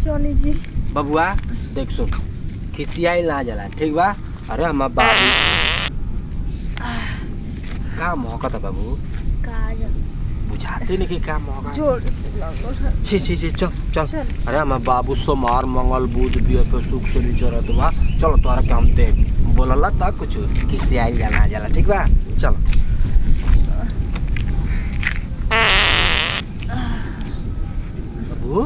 चली जी बबुआ देख सुन खिसियाई ना जला ठीक बा। अरे हम बाबू का मौका बाबू बुझाते नहीं कि का मौका जोर से लगो छी छी छी चल चल। अरे हम बाबू सोमवार मंगल बुध बृहस्पति सुख शनि चरत बा। चलो तोरा के हम दे बोलला त कुछ खिसियाई ना जला ठीक बा। चल बाबू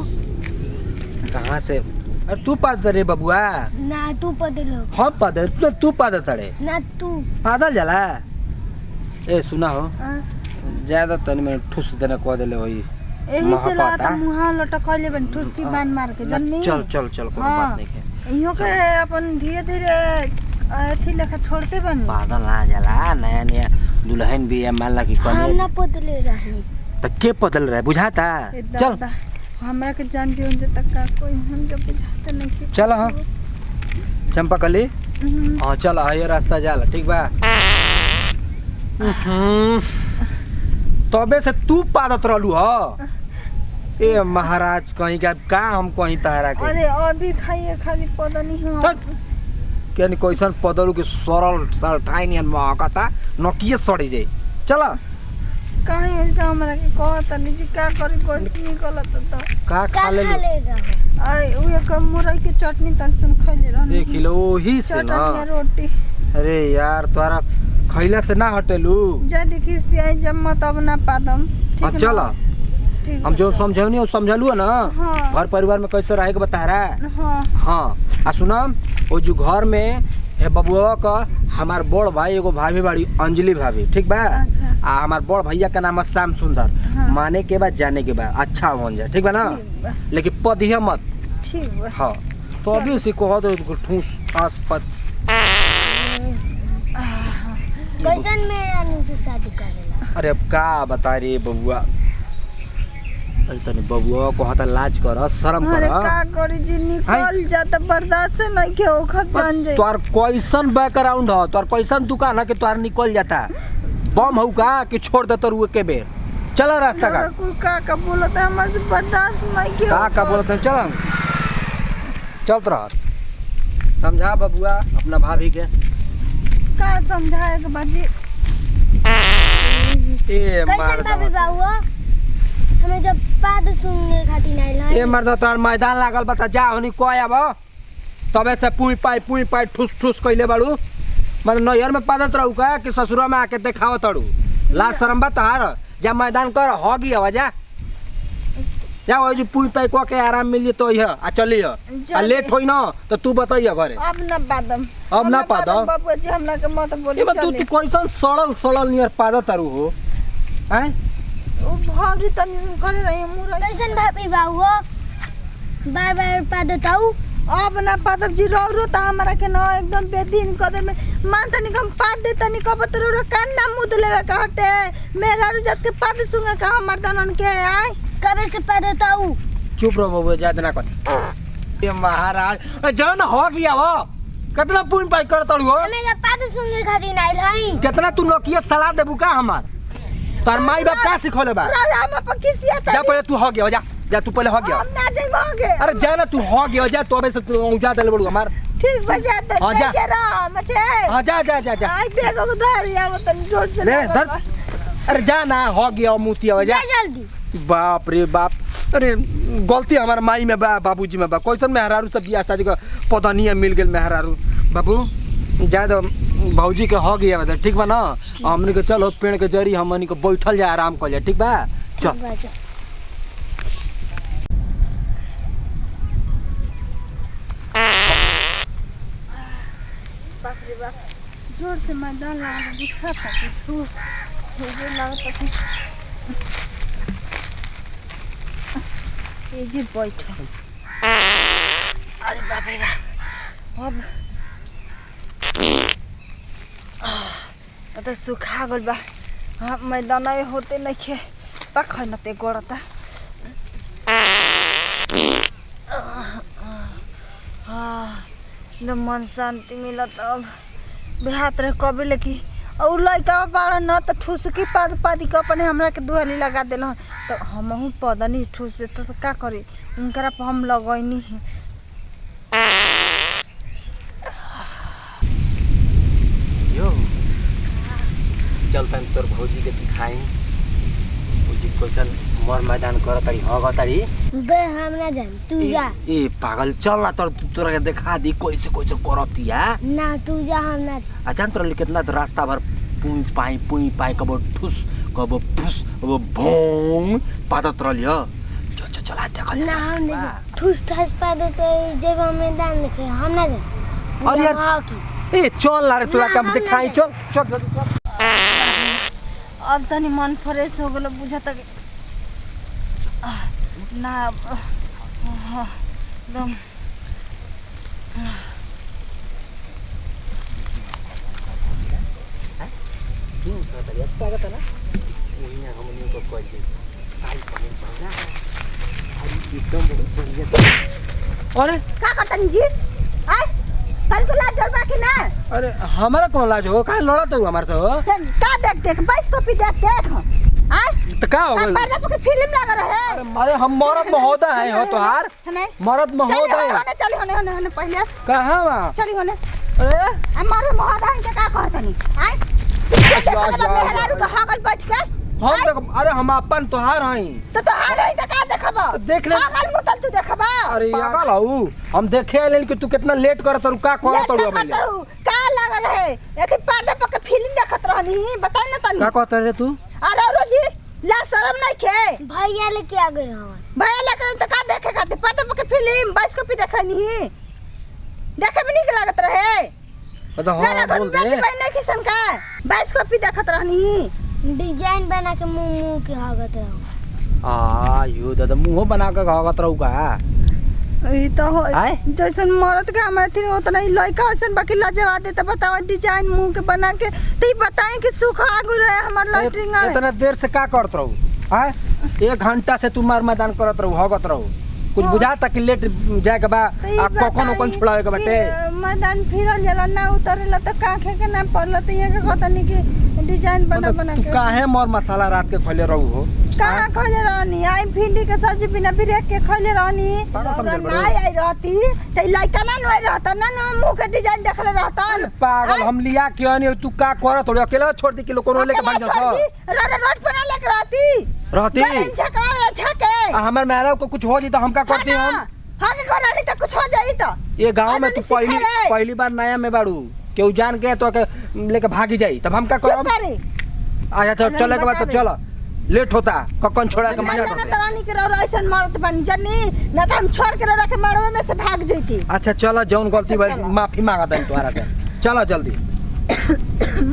कहाँ से अरे तू पैदल रे बबुआ ना तू पैदल हो हम पैदल तू पैदल तड़े ना तू पैदल जाला। ए सुना हो ज्यादा तनी में ठुस देना कह देले होई एही से लाता मुहा लटकले बन ठुसकी बांध मार के जन्नी। चल चल चल कोई बात नहीं है इहो के अपन धीरे धीरे अथी लेखा छोड़ते बन पैदल ना जाला। नया नया दुल्हन भी है मान ला कि हम कने ना पैदल रहनी त के पैदल रहे बुझाता। चल हमरा के जान जीवन जे तक का कोई हम जब बुझाते नहीं कि चल हां चंपाकली हां चल ये रास्ता जाला ठीक बा। तबे से तू पादत रहलू ह ए महाराज कहीं का हम कहीं तारा के। अरे अभी खाइए खाली पता नहीं हो केन कैसन पदलू के सरल सल्टाइनियन महकता नकिए सड़ी जाए। चला कहीं ऐसा हमरा के कहत नहीं जी का करी कोस निकलत त का खा ले आई उहे क मुरई के चटनी तन सुन खइले रहनी देख लो ओही से ना चटनी रोटी। अरे यार तोरा खैला से ना हटेलू जदी कि सियाई जम्मा तब ना पादम ठीक ना। चला ठीक हम जो समझौनी समझलू ना हाँ। घर परिवार में कैसे रहे के बता रहा। हां हाँ आ सुना वो जो घर में ए बबुआ का हमार बड़ भाई एगो भाभी बाड़ी अंजलि भाभी ठीक बा। अच्छा। आ हमार बड़ भैया का नाम है श्याम सुंदर। हाँ। माने के बाद जाने के बाद अच्छा बन जाए ठीक बा ना ठीक बा लेकिन पदिया मत। ठीक बा हाँ तो अभी से कह दो ठूस आस पत कैसन में अनु से शादी करेला। अरे अब का बता रे बबुआ अरे तने बबुआ को हता लाज कर शर्म कर। अरे का करी जी निकल जाता बर्दाश्त नहीं के ओखत जान जाए। तोर कैसन बैकग्राउंड हो तोर कैसन दुकान है कि तोर निकल जाता बम हउ का कि छोड़ दे तोर के बेर। चल रास्ता का कुल का बोलत है हमर से बर्दाश्त नहीं के का बोलत है चल चलत रह समझा बबुआ अपना भाभी के का समझाए के बाजी। ए कैसन मर्द भाभी बाबू हमें जब पाद सुनने खातिर नहीं ला ए मर्द तोर मैदान लागल बता जा होनी कोय अब तबे से पुई पाई ठुस ठुस कइले बाड़ू मतलब नैहर में पादत रहू का कि ससुरा में आके देखाव तड़ू ला शरम बा तहार जा मैदान कर होगी आवा जा जा वो जो पुई पाई को के आराम मिलिए तो ये आ चलिए आ लेट होई ना तो तू बताइए घरे अब ना पादम अब ना पादम बाबू जी हमरा के मत बोली ए बा तू कैसन सड़ल सड़ल नियर पादत रहू हो हैं ओ भाभी तनी सुन करे रही मुरई कैसन भाभी बाबू बार बार पाद ताऊ अब ना पादम जी रो त हमरा के न एकदम बेदीन कदर में मान तनी कम पाद दे तनी कब तो रो कान ना मुद लेवे का हटे मेरा रुजत के पाद सुंगा का हमर दनन के आय कबे से पाद ताऊ चुप रहो बबुआ जा देना कथी ए महाराज जाओ ना हो गया वो कितना पुई पाई करत रहू हो हमें जब पाद सुनने खातिर नहीं लाई कितना तू नकिया सलाह देबू का हमार तार माई बाप का सिखोले बा राम अपन किसिया जा पहले तू हो गया जा तू पहले हो गया हम ना जाई मांगे अरे जा ना तू हो गया जा तो अबे से तू ऊंचा दे बड़ू हमार ठीक बजा दे हाँ, जा। के राम छे हां जा आई बेगो को धरिया तनी जोर से ले धर अरे जा ना हो गया मुतिया जा जा जल्दी बाप रे बाप अरे गलती हमार माई में बा बाबूजी में बा कैसन मेहरारू सब बियाह शादी का पता नहीं मिल गेल मेहरारू बाबू जा दो भौजी के हो गया बता ठीक बा ना हमनी के चलो पेड़ के जरी हमनी के बैठल जा आराम कर जा ठीक बा चल बाप रे बाप जोर से मैदान लगा दिखा था कुछ मुझे लगा था ये जी बैठो अरे बाप रे बाप अब तो सुखा गल बा हाँ मैदान होते नहीं खे पक न ते गोड़ता हाँ एकदम मन शांति मिलत अब बेहात रहे कभी लेकिन और लइका बाड़ा न त ठुसकी पादी के अपने हमरा के दुहली लगा देलन तो हमहू पदनी ठुस देत तो का करी उनकरा पर हम लगैनी यो चलता तोर भौजी के दिखाई भौजी कैसन मर मैदान कर तारी हग तारी बे हम ना जान तू जा ए पागल चल ना तोरा के दिखा दी कैसे कैसे करतिया ना तू जा हम ना आ जान तोरा कितना रास्ता भर पुई पाई कबो ठुस कबो फुस कबो भोंग पादत रहलियो चल चल चल देख ना हम नहीं ठूस ठास पा देते जब हम मैदान देखे हम ना जा अरे यार ए चल ला रे तोरा के हम दिखाई चल चल जल्दी चल अब तनी मन फ्रेश हो गेल बुझाता कि ना एकदम अरे का करतनी जी आय कल को लाज डर बाकी ना अरे हमारा कौन लाज हो काहे लड़त हो हमारे से हो का देख बाइस कॉपी देख आय तो का हो गइल पर्दा पे फिल्म लगा रहे अरे हम मरद महोदय हैं हो तोहार मरद महोदय चली होने पहले कहां बा चली होने अरे हमारे महोदय के का कहतनी आय मेहरारू के हगल बैठ के हम देख अरे हम अपन तोहार हई तो तोहार है का देखबा देख ले हगल मुतल तू देखबा अरे पागल हऊ हम देखे लेन कि तू कितना लेट करत रु का कहत रु अबे का लागल है एथि पर्दे पर के फिल्म देखत रहनी बताई ना तनी का कहत रे तू अरे रोजी ला शर्म नहीं खे भैया लेके आ गए हम भैया लेके तो का देखे खाते पर्दे पर के फिल्म 22 कॉपी देखनी देखे में निक लागत रहे तो हां बोल दे बहन किसन का 22 कॉपी देखत रहनी डिजाइन बना के मुंह के हगत रहो आ यो दादा मुंह बना के घागत रहू का ई तो हो आय? जैसन मरद के हमारे थी उतना ही लड़का वैसन बाकी लाजवाब देता बताओ डिजाइन मुंह के बना के तो ही बताएं कि सुख आगु रहे हमार लैट्रिन आवे इतना देर से का करत रहू हां 1 घंटा से तू मार मैदान करत रहू हगत रहू कुछ बुझाता कि लेट जाए के बा आ कखन ओकन छुड़ावे के बाटे मैदान फिरल जाला ना उतरेला तो काखे के ना पड़ला तो यहाँ के कहतनी कि डिजाइन बना बना तू के काहे मर मसाला रात के खले रहू हो कहाँ खोले रहनी आई भिंडी के सब्जी बिना ब्रेक के खोले रहनी ना आई रहती तो लड़का ना नुआई रहता ना मुंह के डिजाइन देखले रहता पागल हम लिया क्यों नहीं तू का करत हो अकेला छोड़ दी कि लोग कोनो लेके भाग जाओ रोड पर ना लेके रहती रहती झके हमर मेहरा को कुछ हो जी तो हम का करते हम हां के करानी तो कुछ हो जाई तो ये गांव में तू पहली बार नया में बाड़ू केहू जान के तो के लेके भागी जाई तब हम का करब अच्छा चल चले के बाद तो चल लेट होता ककन छोड़ा के मजा ना तरानी के रह ऐसन मारत बनी जन्नी ना तो हम छोड़ के रह के मारवे में से भाग जईती अच्छा चल जौन गलती भइल माफी मांगा दई तोहरा से चल जल्दी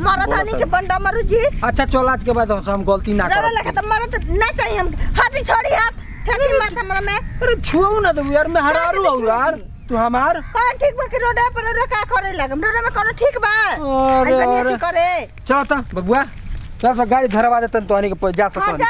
मरदानी के बंडा मारू जी अच्छा चल आज के बाद हम गलती ना डर करब लगे तो मरद ना चाहिए हम हाथी छोड़ी हाथ ठेकी माथा हमरा में अरे छुओ ना दे यार मैं हरारू हूं यार तू हमार कौन ठीक बा कि रोड पर रोड का करे लगम रोड में कोनो ठीक बा अरे ऐसा नहीं करे चल त बबुआ चल गाड़ी धरवा देतन तो आने के जा सकत